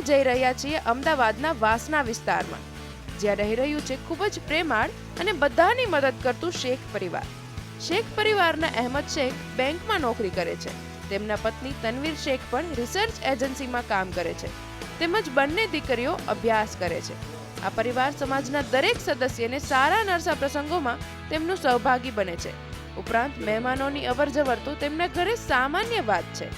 જઈ રહ્યા છીએ અમદાવાદના વાસના વિસ્તારમાં, જ્યાં રહી રહ્યું છે ખૂબ જ પ્રેમાળ અને બધાની મદદ કરતું શેખ પરિવાર. શેખ પરિવારના અહેમદ શેખ બેંકમાં નોકરી કરે છે. તેમના પત્ની તનવીર શેખ પણ રિસર્ચ એજન્સીમાં કામ કરે છે, તેમજ બંને દીકરીઓ અભ્યાસ કરે છે. આ પરિવાર સમાજના દરેક સદસ્યને સારા નરસા પ્રસંગોમાં તેમનું સહભાગી બને છે. ઉપરાંત મહેમાનોની અવરજવર તો તેમના ઘરે સામાન્ય વાત છે.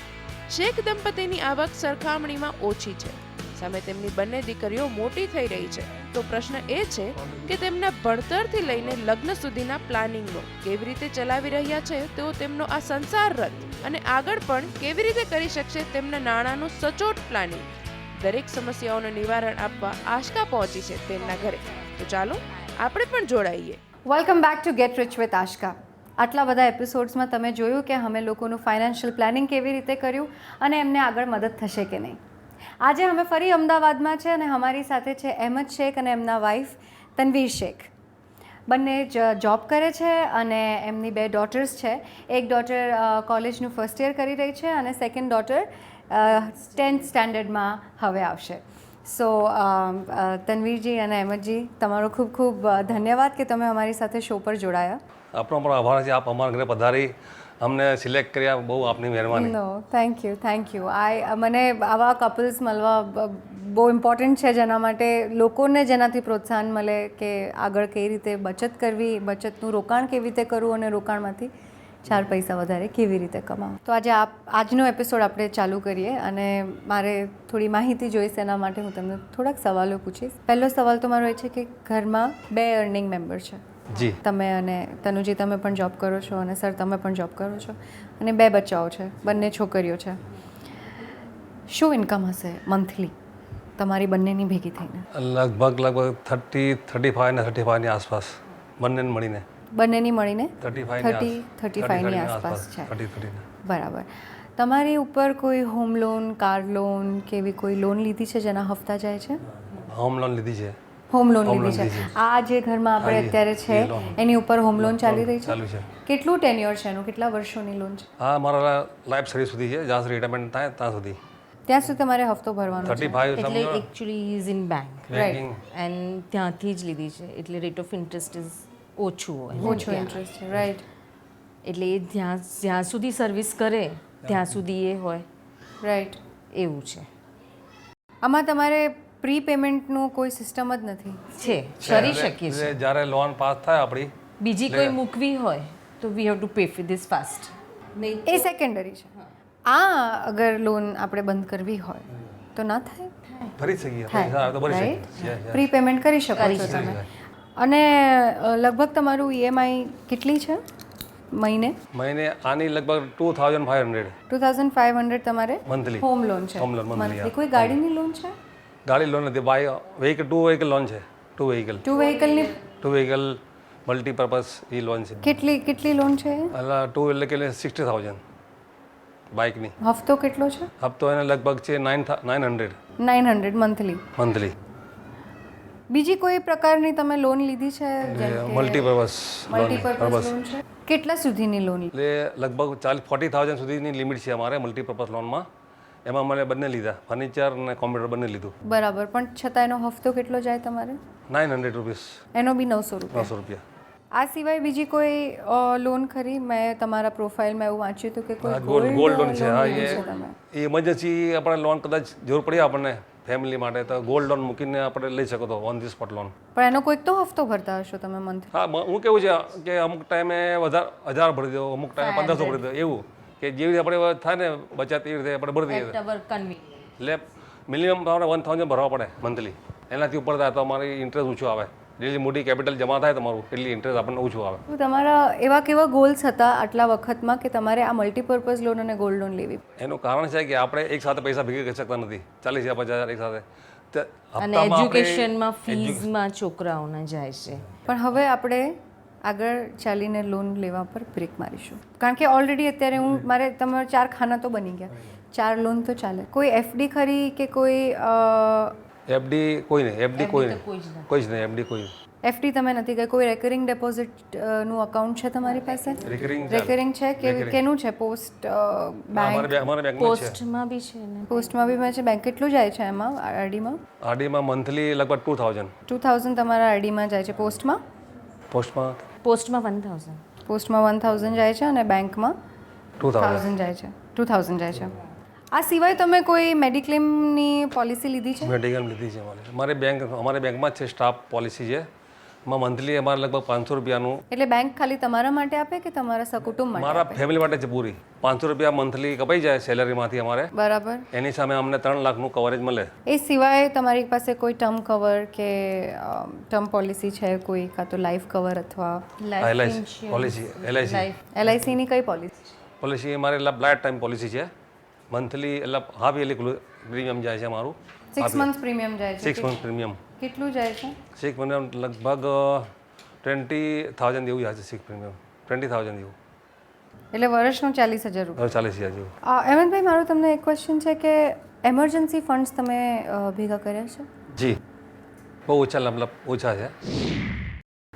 શેખ દંપતીની આવક સરખામણીમાં ઓછી છે. સામે તેમની બંને દીકરીઓ મોટી થઈ રહી છે, તો પ્રશ્ન એ છે કે તેમના ભણતરથી લઈને લગ્ન સુધીના પ્લાનિંગનો કેવી રીતે ચલાવી રહ્યા છે તેઓ તેમનો આ સંસાર રથ અને આગળ પણ કેવી રીતે કરી શકશે તેમના નાણાંનું સચોટ પ્લાનિંગ. દરેક સમસ્યાઓનું નિવારણ આપવા આશકા પહોંચી છે તેમના ઘરે. તો ચાલો આપણે પણ જોડાઈએ. Welcome back to get rich with Aashka. આટલા બધા એપિસોડ્સમાં તમે જોયું કે અમે લોકોનું ફાઇનાન્શિયલ પ્લાનિંગ કેવી રીતે કર્યું અને એમને આગળ મદદ થશે કે નહીં. આજે અમે ફરી અમદાવાદમાં છે અને અમારી સાથે છે અહેમદ શેખ અને એમના વાઈફ તનવીર શેખ. બંને જોબ કરે છે અને એમની 2 ડોટર્સ છે. એક ડોટર કોલેજનું ફર્સ્ટ યર કરી રહી છે અને સેકન્ડ ડોટર 10th સ્ટેન્ડર્ડમાં હવે આવશે. સો તનવીરજી અને અહેમદજી, તમારો ખૂબ ખૂબ ધન્યવાદ કે તમે અમારી સાથે શો પર જોડાયા. આપણો પણ આભાર છે, આપ અમારા ઘરે પધારી અમને સિલેક્ટ કર્યા, બહુ આપની મહેરબાની. No thank you. મને આવા કપલ્સ મળવા બહુ ઇમ્પોર્ટન્ટ છે, જેના માટે લોકોને જેનાથી પ્રોત્સાહન મળે કે આગળ કઈ રીતે બચત કરવી, બચતનું રોકાણ કેવી રીતે કરવું અને રોકાણમાંથી 4 પૈસા વધારે કેવી રીતે કમાવું. તો આજનો એપિસોડ આપણે ચાલુ કરીએ અને મારે થોડી માહિતી જોઈશે. એના માટે હું તમને થોડાક સવાલો પૂછીશ. પહેલો સવાલ તો મારો એ છે કે ઘરમાં 2 અર્નિંગ મેમ્બર છે. જી. તમે અને તનુજી, તમે પણ જોબ કરો છો અને સર તમે પણ જોબ કરો છો અને 2 બચ્ચાઓ છે, બંને છોકરીઓ છે. શું ઇન્કમ હશે મંથલી તમારી બંનેની ભેગી થઈને? લગભગ 35 ને 35ની આસપાસ બંનેને મળીને. બંનેની મળીને 35ની આસપાસ છે. 30. બરાબર. તમારી ઉપર કોઈ હોમ લોન, કાર લોન કે એવી કોઈ લોન લીધી છે જેના હપ્તા જાય છે? હોમ લોન લીધી છે. હોમ લોન લીધી છે. આ જે ઘરમાં આપણે અત્યારે છે એની ઉપર હોમ લોન ચાલી રહી છે? ચાલુ છે. કેટલું ટેન્યોર છે એનું? કેટલા વર્ષોની લોન છે? હા, મારા લાઈફ સર્વિસ સુધી છે, જ્યાં સુધી રિટાયરમેન્ટ થાય ત્યાં સુધી. ત્યાં સુધી તમારે હફતો ભરવાનો છે? 35 એટલે સમજો. Actually is in bank Banking. And ત્યાંથી જ લીધી છે, એટલે રેટ ઓફ ઇન્ટરેસ્ટ ઇઝ ઓછું હોય ઓછો ઇન્ટરેસ્ટ છે, રાઈટ. એટલે એ જ્યાં સુધી સર્વિસ કરે ત્યાં સુધી એ હોય રાઈટ. એવું છે. આમાં તમારે પ્રી પેમેન્ટનું કોઈ સિસ્ટમ જ નથી? છે, કરી શકીએ છીએ. એટલે જ્યારે લોન પાસ થાય આપણી, બીજી કોઈ મૂકવી હોય તો we have to pay for this fast. A secondary છે. આ અગર લોન આપણે બંધ કરવી હોય તો ના થાય? ભરી શકીએ. થાય, પૈસા આવે તો ભરી રાઈટ. શકીએ. પ્રી પેમેન્ટ કરી શકો છો તમે. અને લગભગ તમારું ઈએમઆઈ કેટલી છે મહિને? મહિને આની લગભગ 2500. 2500 તમારે Monthly. હોમ લોન છે? Home loan, monthly, Monthly. yeah. કોઈ ગાડીની લોન છે? ગાડી લોન નથી, બાય વેહિકલ, 2 વ્હીકલ લોન છે. 2 વ્હીકલ. 2 વ્હીકલની 2 વ્હીકલ મલ્ટીપર્પઝ એ લોન છે. કેટલી લોન છે? એટલે 2 એટલે કે 60,000 બાઇકની. હફતો કેટલો છે? હપ્તો એને લગભગ છે 900 900 મંથલી. મંથલી. બીજી કોઈ પ્રકારની તમે લોન લીધી છે? મલ્ટીપર્પઝ મલ્ટીપર્પઝ લોન છે? કેટલા સુધીની લોન? એટલે લગભગ 40,000 સુધીની લિમિટ છે અમારે મલ્ટીપર્પઝ લોનમાં. એમાં મને બંને લીધા, ફર્નિચર અને કોમ્પ્યુટર બંને લીધું. બરાબર. પણ છતાં એનો હફતો કેટલો જાય તમારે? 900 રૂપીસ. એનો બી 900 રૂપિયા. 900 રૂપિયા. આ સિવાય બીજી કોઈ લોન ખરી? મેં તમારા પ્રોફાઇલમાં એવું વાંચ્યું હતું કે કોઈ ગોલ્ડ લોન છે. હા, લીધી છે તમે? એ ઇમરજન્સી આપણે લોન કદાચ જરૂર પડી આપણને ફેમિલી માટે, તો ગોલ્ડ લોન મૂકીને આપણે લઈ શકો તો ઓન ધી સ્પોટ લોન. પણ એનો કોઈક તો હફતો ભરતા હશો તમે મંથલી? હા, હું કેવું છે કે અમુક ટાઈમે 1000 ભરી દો, અમુક ટાઈમે 1500 ભરી દો, એવું કે જેવી રીતે આપણે થાય ને બચત એવી રીતે આપણે ભરી દઈએ. એટલે મિનિમમ તમારે 1000 ભરવા પડે મંથલી. એનાથી ઉપર થાય તો અમારી ઇન્ટરેસ્ટ ઓછું આવે. જેટલી મોટી કેપિટલ જમા થાય તમારું એટલી ઇન્ટરેસ્ટ આપણને ઓછું આવે. તો તમારા એવા કેવા ગોલ્સ હતા આટલા વખતમાં કે તમારે આ મલ્ટીપર્પઝ લોન અને ગોલ્ડ લોન લેવી? એનું કારણ છે કે આપણે એક સાથે પૈસા ભેગા કરી શકતા નથી. 40,000 50,000 એક સાથે. અને એજ્યુકેશનમાં ફીઝમાં છોકરાઓને જાય છે. પણ હવે આપણે આગળ ચાલીને લોન લેવા પર બ્રેક મારીશું, કારણ કે ઓલરેડી અત્યારે મારે તમારા 4 ખાના તો બની ગયા, 4 લોન તો ચાલે. કોઈ એફડી ખરી કે કોઈ એફડી કોઈ નહીં, એફડી કોઈ નહીં, કોઈ જ નહીં, એફડી કોઈ નહીં. એફડી તમે નથી કરી. કોઈ રેકરિંગ ડિપોઝિટ નું અકાઉન્ટ છે તમારી પાસે? રિકરિંગ રેકરિંગ છે કે કેનું છે? Post bank? અમારા બેંકમાં છે. પોસ્ટમાં બી છે ને. પોસ્ટમાં બી છે. બેંક કેટલું જાય છે એમાં આરડીમાં? આરડીમાં મંથલી લગભગ 2000. 2000 તમારા આરડીમાં જાય છે. પોસ્ટમાં? પોસ્ટમાં પોસ્ટમાં 1000. પોસ્ટમાં 1000 જાય છે અને બેંકમાં 2000. 1000 જાય છે. 2000 જાય છે. આ સિવાય તમે કોઈ મેડિક્લેમની પોલિસી લીધી છે? મેડિકલ લીધી છે અમારે બેંકમાં જ છે, સ્ટાફ પોલિસી છે. એમાં મંથલી અમારે લગભગ 500 રૂપિયાનું. એટલે બેંક ખાલી તમારા માટે આપે કે તમારા સકુટુંબ માટે? મારા ફેમિલી માટે છે પૂરી. 500 રૂપિયા મંથલી કપાઈ જાય સેલેરીમાંથી અમારે. બરાબર. એની સામે અમને 3 લાખનું કવરેજ મળે. એ સિવાય તમારી પાસે કોઈ ટર્મ કવર કે ટર્મ પોલિસી છે કોઈ, કાં તો લાઈફ કવર અથવા LIC પોલિસી. LICની કઈ પોલિસી છે? પોલિસી અમારે લાઈફ ટાઈમ પોલિસી છે. મંથલી એટલે હાફ યરલી પ્રીમિયમ જાય છે અમારું. 6 મંથ પ્રીમિયમ જાય છે. 6 મંથ પ્રીમિયમ. કેટલું જાય છે? 6 પ્રીમિયમ લગભગ 20,000 જેવું જાય છે. 6 પ્રીમિયમ 20,000 જેવું. એટલે વર્ષનું 40,000 રૂપિયા. 40,000 જેવું. હેમંતભાઈ, મારો તમને એક ક્વેશ્ચન છે કે એમરજન્સી ફંડ્સ તમે ભેગા કર્યા છે? જી, બહુ ઓછા, મતલબ ઓછા છે.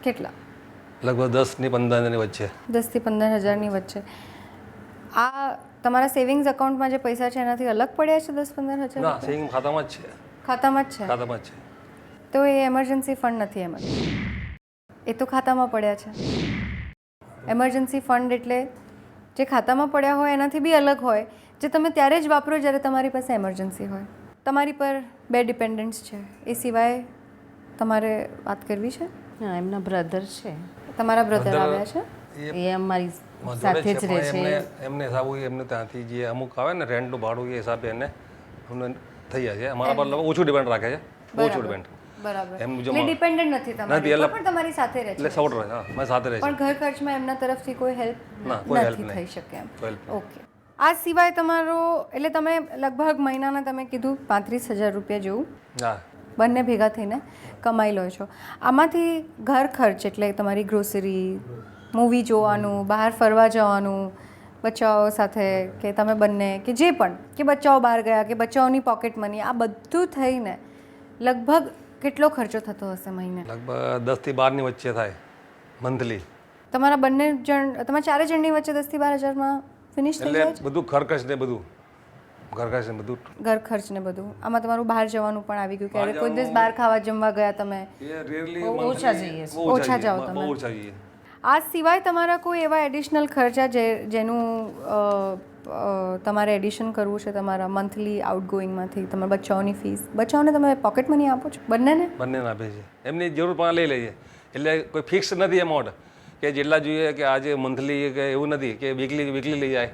કેટલા? લગભગ 10 ની 15 ની વચ્ચે. 10 થી 15,000ની વચ્ચે. આ તમારા સેવિંગ્સ અકાઉન્ટમાં જે પૈસા છે એનાથી અલગ પડ્યા છે 10-15,000? ના, સેવિંગ ખાતામાં જ છે. ખાતામાં જ છે. ખાતામાં જ છે. તો એ એમરજન્સી ફંડ નથી. એમાં એ તો ખાતામાં પડ્યા છે. એમરજન્સી ફંડ એટલે જે ખાતામાં પડ્યા હોય એનાથી બી અલગ હોય, જે તમે ત્યારે જ વાપરો જ્યારે તમારી પાસે એમરજન્સી હોય. તમારી પર 2 ડિપેન્ડન્ટ્સ છે. એ સિવાય તમારે વાત કરવી છે? હા, એમના બ્રધર છે. તમારા બ્રધર આવ્યા છે? એ અમારી સાથે જ રહે છે. એમને હિસાબ એમને ત્યાંથી જે અમુક આવે ને રેન્ટનું ભાડું એ હિસાબે એને અમને થઈ જાય છે. અમારા પર ઓછું ડિપેન્ડ રાખે છે. ઓછું ડિપેન્ડ. બરાબર. એમ એટલે ડિપેન્ડન્ટ નથી તમારી પર, પણ તમારી સાથે રહે છે. એટલે સપોર્ટ રહે. હા, મારી સાથે રહે છે. પણ ઘર ખર્ચમાં એમના તરફથી કોઈ હેલ્પ ના, કોઈ હેલ્પ નથી થઈ નહીં. શકે એમ. કોઈ help ઓકે. આ સિવાય તમારો એટલે તમે લગભગ મહિનાના તમે કીધું 35,000 રૂપિયા જેવું હા, બંને ભેગા થઈને કમાઈ લો છો. આમાંથી ઘર ખર્ચ એટલે તમારી ગ્રોસરી, મૂવી જોવાનું, બહાર ફરવા જવાનું, બચ્ચાઓ સાથે કે તમે બંને કે જે પણ, કે બચ્ચાઓ બહાર ગયા કે બચ્ચાઓની પોકેટ મની, આ બધું થઈને લગભગ કેટલો ખર્ચો થતો હશે મહિને? લગભગ 10 થી 12 ની વચ્ચે થાય મંથલી. તમારા બંને જણ, તમારા 4 જણની વચ્ચે 10 થી 12,000માં ફિનિશ થઈ જાય છે? એટલે બધું ઘર ખર્ચ ને બધું. ઘર ખર્ચ ને બધું. આમાં તમારું બહાર જવાનું પણ આવી ગયું કે કોઈ દિવસ બહાર ખાવા જમવા ગયા તમે? એ રેરલી ઓછા જઈએ છે. ઓછા જાઓ તમે. બહુ ઓછા જઈએ. આ સિવાય તમારા કોઈ એવા એડિશનલ ખર્ચા જેનું તમારે એડિશન કરવું છે તમારા મંથલી આઉટગોઈંગમાંથી? તમારા બચ્ચાઓની ફીસ, બચ્ચાઓને તમે પોકેટ મની આપો છો? બંનેને આપે છે. એમની જરૂર પણ લઈ લઈએ. એટલે કોઈ ફિક્સ નથી એમાઉન્ટ કે જેટલા જોઈએ કે આજે મંથલી કે એવું નથી કે વીકલી લઈ જાય,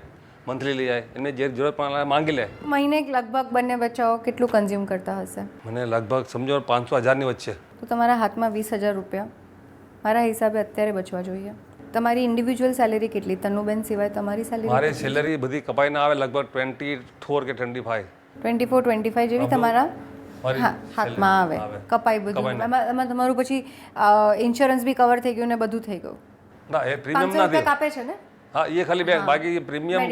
મંથલી લઈ જાય. એમને જે જરૂરત પણ માંગી લે. મહિને લગભગ બંને બચ્ચાઓ કેટલું કન્ઝ્યુમ કરતા હશે? મને લગભગ સમજો 500,000 ની વચ્ચે. તો તમારા હાથમાં 20,000 રૂપિયા મારા હિસાબે અત્યારે બચવા જોઈએ. તમારી ઇન્ડિવિજ્યુઅલ સેલેરી કેટલી? તનુબેન સિવાય તમારી સેલેરી? મારી સેલરી બધી કપાઈને આવે લગભગ 24 કે 25. 24-25 જેવી તમારા મારી હાથમાં આવે, કપાઈ બધું. એમાં તમારું પછી ઇન્સ્યોરન્સ બી કવર થઈ ગયું ને બધું થઈ ગયું? ના, એ પ્રીમિયમ 500 નથી. રૂપિયા કાપે છે ને? હા, એ ખાલી બેંક, બાકી પ્રીમિયમ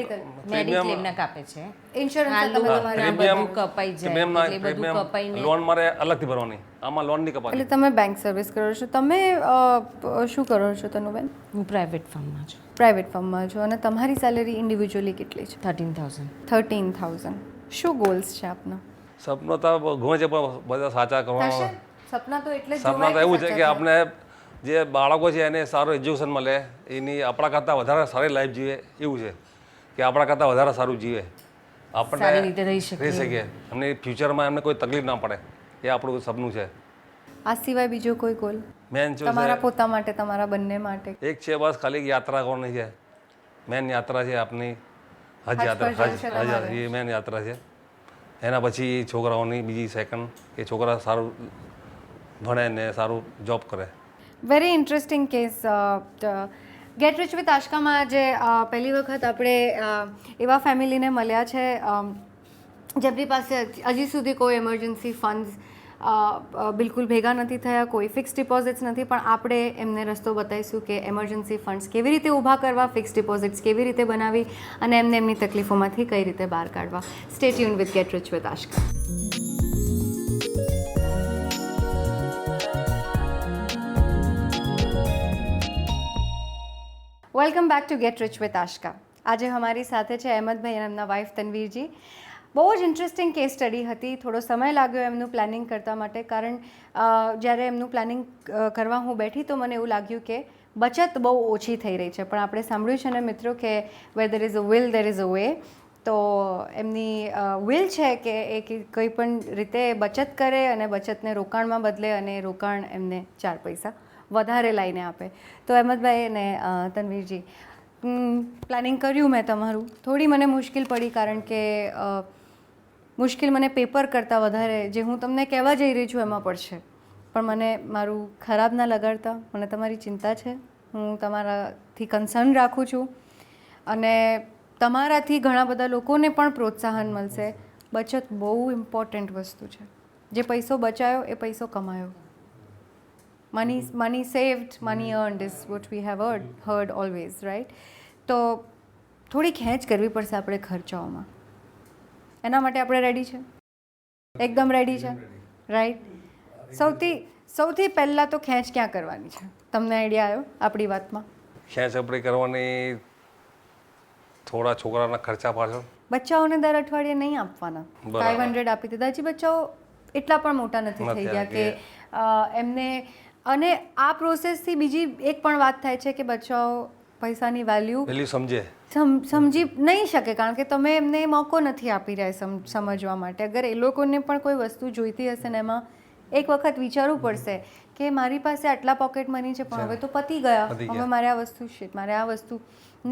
મેડિક્લેમના કાપે છે. ઇન્સ્યોરન્સ તમે તમારે પ્રીમિયમ કપાઈ જાય એટલે બધું કપાઈને લોન મારે અલગથી ભરવાની. આમાં લોન નહીં કપાતી. એટલે તમે બેંક સર્વિસ કરો છો. તમે શું કરો છો તનુબેન? હું પ્રાઇવેટ ફર્મમાં છું. પ્રાઇવેટ ફર્મમાં છો. અને તમારી સેલેરી ઇન્ડિવિજ્યુઅલી કેટલી છે? 13,000. 13,000. શું ગોલ્સ છે આપના? સપનો તો ઘણો છે પણ બધા સાચા કરવાનો. સપના તો એટલે સપના તો એવું છે કે આપણે જે બાળકો છે એને સારું એજ્યુકેશન મળે, એની આપણા કરતાં વધારે સારી લાઈફ જીવે, એવું છે કે આપણા કરતાં વધારે સારું જીવે, આપણે સારી રીતે રહી શકીએ, અમને ફ્યુચરમાં એમને કોઈ તકલીફ ના પડે. એ આપણું સપનું છે. આ સિવાય બીજો કોઈ ગોલ મેન તમારા પોતા માટે, તમારા બંને માટે? એક છે બસ ખાલી યાત્રા કરવાની છે. મેન યાત્રા છે આપની હજ યાત્રા. એ મેન યાત્રા છે. એના પછી છોકરાઓની બીજી સેકન્ડ કે છોકરા સારું ભણે ને સારું જોબ કરે. Very interesting case. Get rich with આશકામાં જે પહેલી વખત આપણે એવા ફેમિલીને મળ્યા છે જેમની પાસે હજી સુધી કોઈ એમરજન્સી ફંડ્સ બિલકુલ ભેગા નથી થયા, કોઈ ફિક્સ ડિપોઝિટ્સ નથી, પણ આપણે એમને રસ્તો બતાવીશું કે એમરજન્સી ફંડ્સ કેવી રીતે ઊભા કરવા, ફિક્સ ડિપોઝિટ્સ કેવી રીતે બનાવી અને એમને એમની તકલીફોમાંથી કઈ રીતે બહાર કાઢવા. Stay tune with get rich with Ashka. Welcome back to get rich with Ashka. આજે અમારી સાથે છે અહેમદભાઈ અને એમના વાઇફ તનવીરજી. બહુ જ ઇન્ટરેસ્ટિંગ કેસ સ્ટડી હતી. થોડો સમય લાગ્યો એમનું પ્લાનિંગ કરતા માટે, કારણ જ્યારે એમનું પ્લાનિંગ કરવા હું બેઠી તો મને એવું લાગ્યું કે બચત બહુ ઓછી થઈ રહી છે. પણ આપણે સાંભળ્યું છે ને મિત્રો કે where there is a will there is a way. તો એમની વિલ છે કે એ કંઈ પણ રીતે બચત કરે અને બચતને રોકાણમાં બદલે અને રોકાણ એમને 4 પૈસા વધારે લાવીને આપે. તો અહેમદભાઈ અને તનવીરજી, પ્લાનિંગ કર્યું મેં તમારું. થોડી મને મુશ્કેલ પડી, કારણ કે મુશ્કેલ મને પેપર કરતાં વધારે જે હું તમને કહેવા જઈ રહી છું એમાં પડશે. પણ મને મારું ખરાબ ના લગાડતા, મને તમારી ચિંતા છે, હું તમારાથી કન્સર્ન રાખું છું અને તમારાથી ઘણા બધા લોકોને પણ પ્રોત્સાહન મળશે. બચત બહુ ઇમ્પોર્ટન્ટ વસ્તુ છે. જે પૈસો બચાયો એ પૈસો કમાયો. money saved, money earned is what we have heard always, right? તો થોડી ખેંચ કરવી પડશે આપણે ખર્ચાઓમાં. એના માટે આપણે રેડી છે? એકદમ રેડી છે, રાઈટ? સૌથી પહેલાં તો ખેંચ ક્યાં કરવાની છે? તમને આઈડિયા આવ્યો આપણી વાતમાં? ખેંચ આપણે કરવાની થોડા છોકરાના ખર્ચા પાછળ. બચ્ચાઓને દર અઠવાડિયે નહીં આપવાના. 500 આપી દીધા. હજી બચ્ચાઓ એટલા પણ મોટા નથી થઈ ગયા કે એમને. અને આ પ્રોસેસથી બીજી એક પણ વાત થાય છે કે બચ્ચાઓ પૈસાની વેલ્યુ સમજી નહીં શકે, કારણ કે તમે એમને મોકો નથી આપી રહ્યા સમજવા માટે. અગર એ લોકોને પણ કોઈ વસ્તુ જોઈતી હશે ને એમાં એક વખત વિચારવું પડશે કે મારી પાસે આટલા પોકેટ મની છે પણ હવે તો પતી ગયા, હવે મારે આ વસ્તુ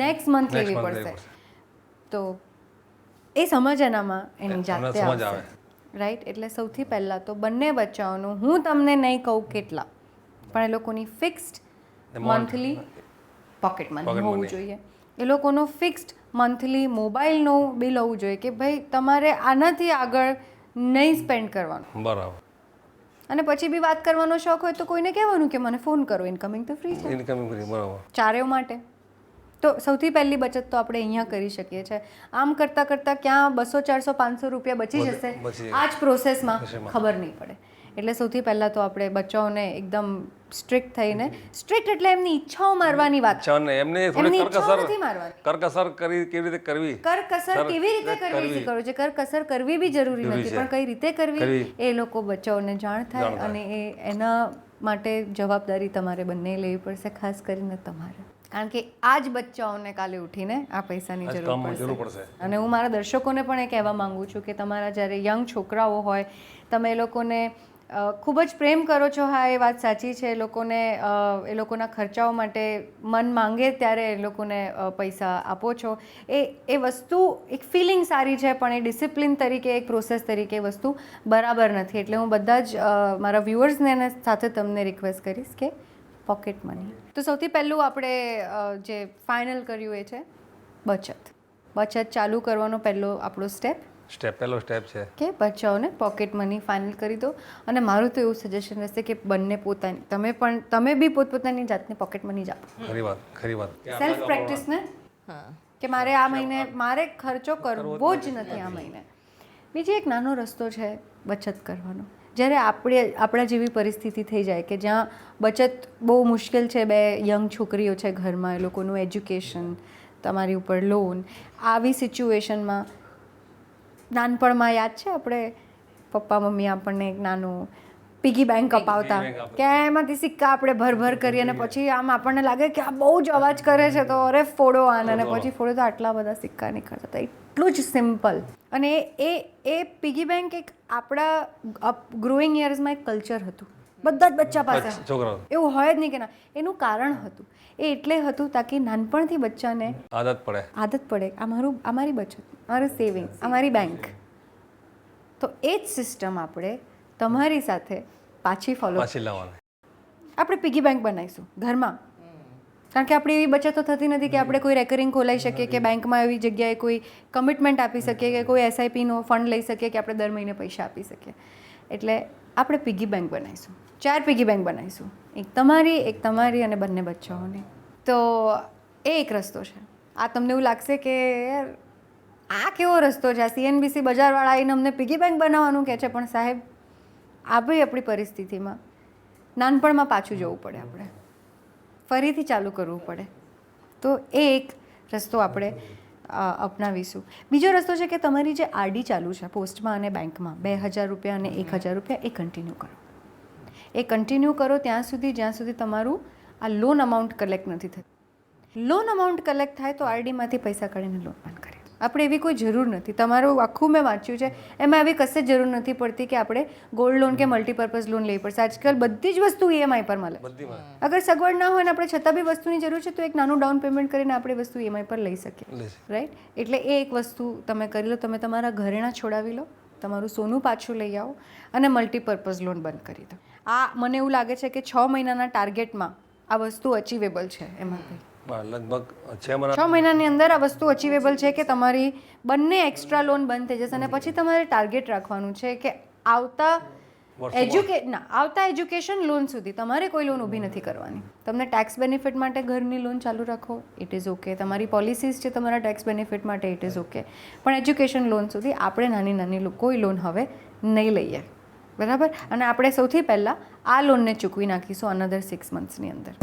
નેક્સ્ટ મંથ લેવી પડશે. તો એ સમજ એનામાં એની જાતે આવશે, રાઈટ? એટલે સૌથી પહેલાં તો બંને બચ્ચાઓનું, હું તમને નહીં કહું કેટલા, પણ એ લોકોની ફિક્સ્ડ મંથલી પોકેટ મની હોવું જોઈએ. એ લોકોનો ફિક્સ્ડ મંથલી મોબાઈલનું બિલ હોવું જોઈએ કે ભાઈ તમારે આનાથી આગળ નહીં સ્પેન્ડ કરવાનું. બરાબર. અને પછી બી વાત કરવાનો શોખ હોય તો કોઈને કહેવાનું કે મને ફોન કરો, ઇનકમિંગ તો ફ્રી છે. ઇનકમિંગ ફ્રી, બરાબર. ચારેય માટે. તો સૌથી પહેલી બચત તો આપણે અહીંયા કરી શકીએ છીએ. આમ કરતાં ક્યાં 200 400 500 રૂપિયા બચી જશે આ જ પ્રોસેસમાં ખબર નહીં પડે. એટલે સૌથી પહેલાં તો આપણે બચ્ચાઓને એકદમ સ્ટ્રિક્ટ થઈને, સ્ટ્રિક્ટ એટલે એમની ઈચ્છાઓ મારવાની વાત, એમની ઈચ્છાઓ નથી મારવાની. કરકસર કેવી રીતે કરવી શીખવાડો છે. કરકસર કરવી બી જરૂરી નથી, પણ કઈ રીતે કરવી એ લોકો બચ્ચાઓને જાણ થાય. અને એના માટે જવાબદારી તમારે બંને લેવી પડશે, ખાસ કરીને તમારે. કારણ કે આ જ બચ્ચાઓને કાલે ઉઠીને આ પૈસાની જરૂર પડશે. અને હું મારા દર્શકોને પણ એ કહેવા માંગુ છું કે તમારા જ્યારે યંગ છોકરાઓ હોય, તમે એ લોકોને ખૂબ જ પ્રેમ કરો છો. હા, એ વાત સાચી છે. એ લોકોના ખર્ચાઓ માટે મન માંગે ત્યારે એ લોકોને પૈસા આપો છો. એ વસ્તુ એક ફિલિંગ સારી છે, પણ એ ડિસિપ્લિન તરીકે, એક પ્રોસેસ તરીકે એ વસ્તુ બરાબર નથી. એટલે હું બધા જ મારા વ્યુઅર્સને અને સાથે તમને રિક્વેસ્ટ કરીશ કે પોકેટ મની. તો સૌથી પહેલું આપણે જે ફાઇનલ કર્યું એ છે બચત. બચત ચાલુ કરવાનો પહેલો આપણો પહેલો સ્ટેપ છે કે બચ્ચાઓને પોકેટ મની ફાઇનલ કરી દો. અને મારું તો એવું સજેશન રહેશે કે બંને પોતાની, તમે બી પોતપોતાની જાતને પોકેટ મની જ આપો. ખરી વાત. સેલ્ફ પ્રેક્ટિસને કે મારે આ મહિને મારે ખર્ચો કરવો જ નથી આ મહિને. બીજી એક નાનો રસ્તો છે બચત કરવાનો. જ્યારે આપણા જેવી પરિસ્થિતિ થઈ જાય કે જ્યાં બચત બહુ મુશ્કેલ છે, 2 યંગ છોકરીઓ છે ઘરમાં, એ લોકોનું એજ્યુકેશન, તમારી ઉપર લોન, આવી સિચ્યુએશનમાં નાનપણમાં યાદ છે આપણે પપ્પા મમ્મી આપણને એક નાનું પિગી બેંક અપાવતા કે એમાંથી સિક્કા આપણે ભર કરી, અને પછી આમ આપણને લાગે કે આ બહુ જ અવાજ કરે છે તો અરે ફોડો આને, અને પછી ફોડો તો આટલા બધા સિક્કા નીકળતા હતા. એટલું જ સિમ્પલ. અને એ પિગી બેંક એક આપણા ગ્રોઈંગ યર્સમાં એક કલ્ચર હતું બધા જ બચ્ચા પાસે. એવું હોય જ નહીં કે ના. એનું કારણ હતું, એ એટલે હતું તાકી નાનપણથી બચ્ચાને આદત પડે આ મારી બચત, મારું સેવિંગ, આ મારી બેંક. તો એ જ સિસ્ટમ આપણે તમારી સાથે પાછી લાવવાની. આપણે પિગી બેંક બનાવીશું ઘરમાં. કારણ કે આપણી એવી બચતો થતી નથી કે આપણે કોઈ રેકરિંગ ખોલાવી શકીએ, કે બેંકમાં એવી જગ્યાએ કોઈ કમિટમેન્ટ આપી શકીએ, કે કોઈ SIPનો ફંડ લઈ શકીએ, કે આપણે દર મહિને પૈસા આપી શકીએ. એટલે આપણે પિગી બેંક બનાવીશું. 4 પિગી બેંક બનાવીશું, એક તમારી અને બંને બચ્ચાઓની. તો એ એક રસ્તો છે. આ તમને એવું લાગશે કે યાર આ કેવો રસ્તો છે, આ CNBC બજારવાળા આવીને અમને પિગી બેંક બનાવવાનું કહે છે. પણ સાહેબ, આપણી પરિસ્થિતિમાં નાનપણમાં પાછું જવું પડે, આપણે ફરીથી ચાલુ કરવું પડે. તો એ એક રસ્તો આપણે અપનાવીશું. બીજો રસ્તો છે કે તમારી જે આરડી ચાલુ છે પોસ્ટમાં અને બેંકમાં 2000 રૂપિયા અને 1000 રૂપિયા એ કન્ટિન્યુ કરો. એ કન્ટિન્યુ કરો ત્યાં સુધી જ્યાં સુધી તમારું આ લોન અમાઉન્ટ કલેક્ટ નથી થતું. લોન અમાઉન્ટ કલેક્ટ થાય તો આરડીમાંથી પૈસા કાઢીને લોન બંધ કરી. આપણે એવી કોઈ જરૂર નથી. તમારું આખું મેં વાંચ્યું છે એમાં એવી કશે જરૂર નથી પડતી કે આપણે ગોલ્ડ લોન કે મલ્ટીપર્પઝ લોન લેવી પડશે. આજકાલ બધી જ વસ્તુ ઈએમઆઈ પર મળે. અગર સગવડ ના હોય ને આપણે છતાં બી વસ્તુની જરૂર છે તો એક નાનું ડાઉન પેમેન્ટ કરીને આપણે વસ્તુ ઈએમઆઈ પર લઈ શકીએ, રાઈટ? એટલે એ એક વસ્તુ તમે કરી લો. તમે તમારા ઘરેણાં છોડાવી લો, તમારું સોનું પાછું લઈ આવો અને મલ્ટીપર્પઝ લોન બંધ કરી દો. આ મને એવું લાગે છે કે 6 મહિનાના ટાર્ગેટમાં આ વસ્તુ અચીવેબલ છે. એમાં લગભગ 6 મહિનાની અંદર આ વસ્તુ અચીવેબલ છે કે તમારી બંને એક્સ્ટ્રા લોન બંધ થઈ જશે. અને પછી તમારે ટાર્ગેટ રાખવાનું છે કે આવતા એજ્યુકેશન લોન સુધી તમારે કોઈ લોન ઊભી નથી કરવાની. તમને ટેક્સ બેનિફિટ માટે ઘરની લોન ચાલુ રાખો, ઇટ ઇઝ ઓકે. તમારી પોલિસીઝ છે તમારા ટેક્સ બેનિફિટ માટે, ઇટ ઇઝ ઓકે. પણ એજ્યુકેશન લોન સુધી આપણે નાની કોઈ લોન હવે નહીં લઈએ, બરાબર? અને આપણે સૌથી પહેલાં આ લોનને ચૂકવી નાખીશું અનધર 6 મંથ્સની અંદર.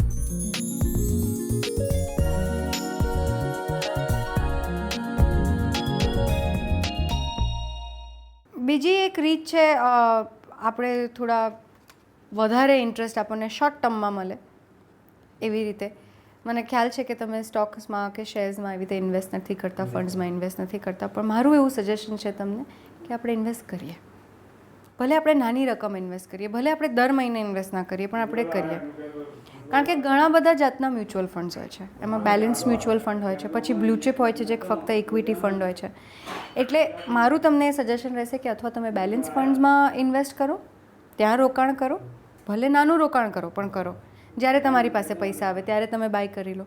બીજી એક રીત છે, આપણે થોડા વધારે ઇન્ટરેસ્ટ આપણને શોર્ટ ટર્મમાં મળે એવી રીતે. મને ખ્યાલ છે કે તમે સ્ટોક્સમાં કે શેર્સમાં એવી રીતે ઇન્વેસ્ટ નથી કરતા, ફંડ્સમાં ઇન્વેસ્ટ નથી કરતા, પણ મારું એવું સજેશન છે તમને કે આપણે ઇન્વેસ્ટ કરીએ. ભલે આપણે નાની રકમ ઇન્વેસ્ટ કરીએ, ભલે આપણે દર મહિને ઇન્વેસ્ટ ના કરીએ, પણ આપણે કરીએ. કારણ કે ઘણા બધા જાતના મ્યુચ્યુઅલ ફંડ્સ હોય છે. એમાં બેલેન્સ મ્યુચ્યુઅલ ફંડ હોય છે, પછી બ્લુ ચિપ હોય છે જે ફક્ત ઇક્વિટી ફંડ હોય છે. એટલે મારું તમને સજેશન રહેશે કે અથવા તમે બેલેન્સ ફંડ્સમાં ઇન્વેસ્ટ કરો, ત્યાં રોકાણ કરો, ભલે નાનું રોકાણ કરો પણ કરો. જ્યારે તમારી પાસે પૈસા આવે ત્યારે તમે બાય કરી લો.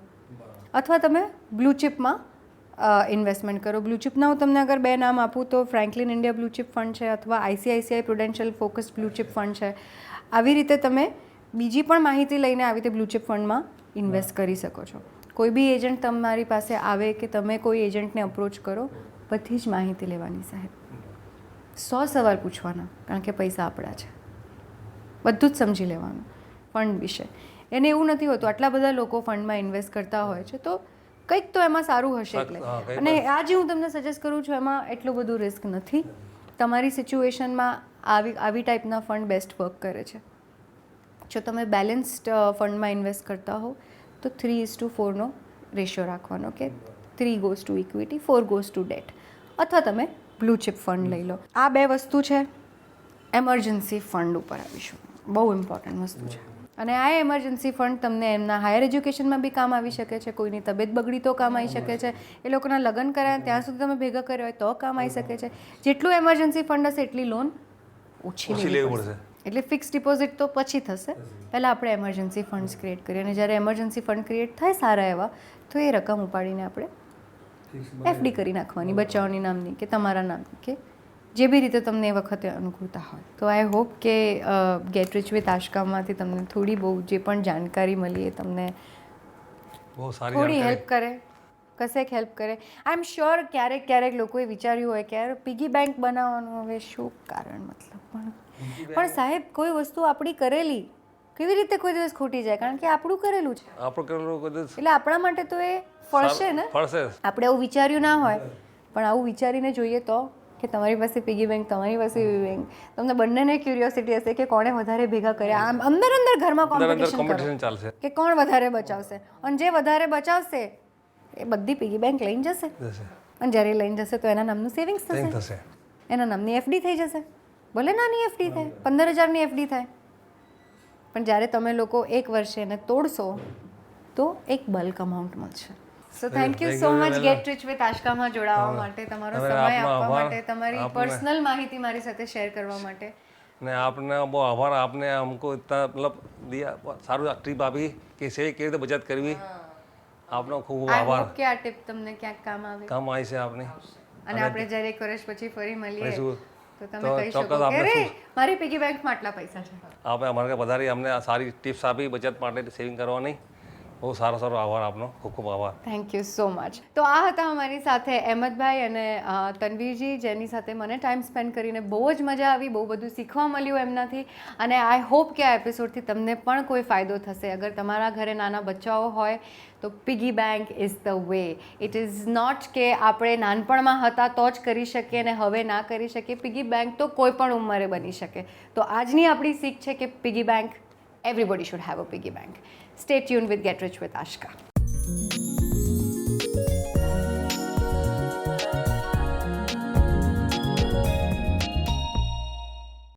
અથવા તમે બ્લુ ચિપમાં ઇન્વેસ્ટમેન્ટ કરો. બ્લુ ચિપના હું તમને અગર 2 નામ આપું તો Franklin India blue chip fund છે અથવા ICICI Prudential focus blue chip fund છે. આવી રીતે તમે બીજી પણ માહિતી લઈને આવી રીતે બ્લુ ચિપ ફંડમાં ઇન્વેસ્ટ કરી શકો છો. કોઈ બી એજન્ટ તમારી પાસે આવે કે તમે કોઈ એજન્ટને અપ્રોચ કરો, બધી જ માહિતી લેવાની સાહેબ. 100 સવાલ પૂછવાના, કારણ કે પૈસા આપણા છે. બધું જ સમજી લેવાનું ફંડ વિશે. એને એવું નથી હોતું આટલા બધા લોકો ફંડમાં ઇન્વેસ્ટ કરતા હોય છે તો કંઈક તો એમાં સારું હશે. એટલે અને આજે હું તમને સજેસ્ટ કરું છું એમાં એટલું બધું રિસ્ક નથી. તમારી સિચ્યુએશનમાં આવી ટાઈપના ફંડ બેસ્ટ વર્ક કરે છે. જો તમે બેલેન્સ્ડ ફંડમાં ઇન્વેસ્ટ કરતા હો તો 3:4નો રેશિયો રાખવાનો કે 3 goes to equity, 4 goes to date. અથવા તમે બ્લુ ચિપ ફંડ લઈ લો. આ 2 વસ્તુ છે. એમરજન્સી ફંડ ઉપર આવીશું, બહુ ઇમ્પોર્ટન્ટ વસ્તુ છે. અને આ એમરજન્સી ફંડ તમને એમના હાયર એજ્યુકેશનમાં બી કામ આવી શકે છે. કોઈની તબિયત બગડી તો કામ આવી શકે છે. એ લોકોના લગ્ન કર્યા ત્યાં સુધી તમે ભેગા કર્યા હોય તો કામ આવી શકે છે. જેટલું એમરજન્સી ફંડ હશે એટલી લોન ઓછી લેવી પડશે. એટલે ફિક્સ ડિપોઝિટ તો પછી થશે. પહેલાં આપણે એમરજન્સી ફંડ્સ ક્રિએટ કરીએ અને જ્યારે એમરજન્સી ફંડ ક્રિએટ થાય સારા એવા તો એ રકમ ઉપાડીને આપણે એફડી કરી નાખવાની, બચાવની નામની કે તમારા નામની કે જે બી રીતે તમને એ વખતે અનુકૂળતા હોય. તો આઈ હોપ કે ગેટ રિચ વિથ આશકામાંથી તમને થોડી બહુ જે પણ જાણકારી મળી એ તમને થોડી હેલ્પ કરે, કશેક હેલ્પ કરે. આઈ એમ શ્યોર ક્યારેક લોકોએ વિચાર્યું હોય કે યાર પિગી બેંક બનાવવાનું હવે શું કારણ, મતલબ પણ સાહેબ કોઈ વસ્તુ આપણી કરેલી કેવી રીતે કોઈ દિવસ ખોટી જાય? કારણ કે આપણું કરેલું છે, એટલે આપણા માટે તો એ ફળશે ને. આપણે આવું વિચાર્યું ના હોય પણ આવું વિચારીને જોઈએ તો કે તમારી પાસે પિગી બેંક, તમારી પાસે પિગી બેંક, તમને બંનેને ક્યુરિયોસિટી હશે કે કોણે વધારે ભેગા કર્યા. આમ અંદર ઘરમાં કોમ્પિટિશન ચાલશે કે કોણ વધારે બચાવશે. અને જે વધારે બચાવશે એ બધી પિગી બેંક લઈને જશે. અને જ્યારે લઈને જશે તો એના નામનું સેવિંગ્સ થશે, એના નામની એફડી થઈ જશે. ભલે નાની એફડી થાય, 15,000ની એફડી થાય, પણ જ્યારે તમે લોકો 1 વર્ષે એને તોડશો તો એક બલ્ક અમાઉન્ટ મળશે. So thank you so much get rich with આશકામાં જોડાવા માટે, તમારો સમય આપવા માટે, તમારી પર્સનલ માહિતી મારી સાથે શેર કરવા માટે. ને આપને બહુ આભાર. આપને हमको इतना मतलब दिया, સારું ટીપ આપી કે કેવી રીતે બચત કરવી. આપનો ખૂબ આભાર. કે આ ટીપ તમને ક્યાંક કામ આવી છે આપને. અને આપણે જ્યારે 1 વર્ષ પછી ફરી મળીએ તો તમે કહી શકો કે અરે મારી પિગી બેંકમાં આટલા પૈસા છે. આપણે અમારે વધારે અમને સારી ટિપ્સ આપી બચત માટે, સેવિંગ કરવાની. બહુ સારો આભાર આપનો, ખૂબ ખૂબ આભાર. Thank you so much. તો આ હતા અમારી સાથે અહેમદભાઈ અને તનવીરજી, જેની સાથે મને ટાઈમ સ્પેન્ડ કરીને બહુ જ મજા આવી, બહુ બધું શીખવા મળ્યું એમનાથી. અને આઈ હોપ કે આ એપિસોડથી તમને પણ કોઈ ફાયદો થશે. અગર તમારા ઘરે નાના બચ્ચાઓ હોય તો piggy bank is the way. It is not કે આપણે નાનપણમાં હતા તો જ કરી શકીએ ને હવે ના કરી શકીએ. પિગી બેંક તો કોઈ પણ ઉંમરે બની શકે. તો આજની આપણી શીખ છે કે piggy bank, everybody should have a piggy bank. Stay tuned with Get Rich with Ashka.